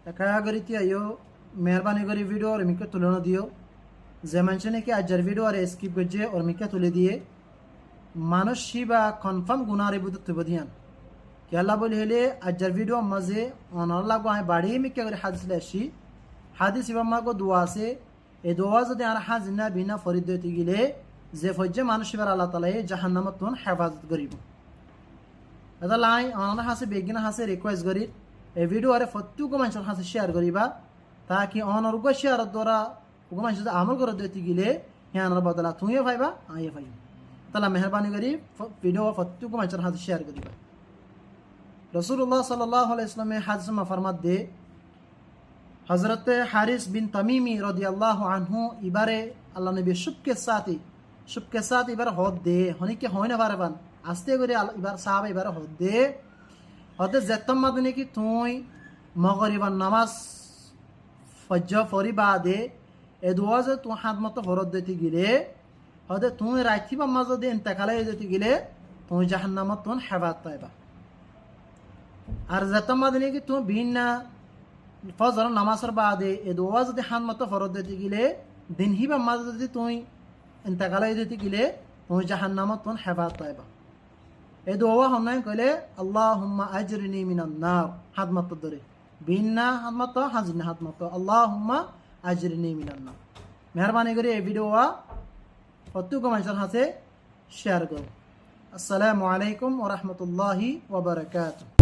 একা গরিতি আইও মেহরবানি করে ভিডিও আর মিকে তুলে দিও যে মানুষ নাকি আজার ভিডিও আর স্কিপ করছে ওর মিকে তুলে দিয়ে মানুষ শিবা কনফার্ম গুনারে বুধ তুব দিয়ান কি আল্লাহ বলি হলে আজার ভিডিও মাঝে অনাল্লাহ আমি বাড়ি মিকে করে হাদিস আসি হাদিস ইবাম্মা কো দোয়া আছে এই দোয়া যদি আর হাজির না বিনা ফরিদ হইতে গেলে যে ফজ্জে মানুষ এবার আল্লাহ তালা জাহান্নামত তুন হেফাজত করিব এটা লাই আমার হাসে বেগিনা হাসে রিকোয়েস্ট করি এই ভিডিও আরে প্রত্যেক মানুষের হাসে শেয়ার করিবা তাকি অনর্গ শেয়ার দ্বারা ওগো মানুষ যদি আমল করে দিতে গেলে হ্যাঁ বদলা তুইও পাইবা আইও পাইব তাহলে মেহরবানি করি ভিডিও প্রত্যেক মানুষের হাসে শেয়ার করিবা রসুল্লাহ সাল্লাল্লাহু আলাইহি ওয়াসাল্লাম হাদিস মা ফরমাত দে হযরত হারিস বিন তামিমি রাদিয়াল্লাহু আনহু ইবারে আল্লাহ নবী শুবকে সাথ এবার হদ দে হনিকে হয় না পারবান আস্তে করে এবার সাহাবা এবার হদ দে হদে যেতম মাদনে কি তুই মগরিবার নামাজ ফজ্র ফরি বাদে এ দোয়া যে তুই হাত মতো ফরত দিতে গেলে হদে তুই রাইথিবা মাঝে দিয়ে ইন্তেকালে দিতে গেলে তুই জাহান্নামত তুই হেফাজত পাইবা আর যেতম মাদনে কি তুই বিনা ফজর নামাজের বাদে এ দোয়া যদি হাত মতো ফরত দিতে গেলে দিন হিবা মাঝে যদি তুই ইন্তেকালে দিতে গেলে তুই জাহান্নামত তুই হেফাজত পাইবা এই দোয়া হন্নায় কইলে আল্লাহুম্মা আজরিনি মিনান নার হাত মতো ধরে বিনা হাত মতো হাজির হাত মতো আল্লাহুম্মা আজরিনি মিনান নার মেহরবানি করে এই ভিডিও প্রত্যেক মানুষের হাতে শেয়ার করো। আসসালামু আলাইকুম ওয়া রাহমাতুল্লাহি ওয়া বারাকাতুহু।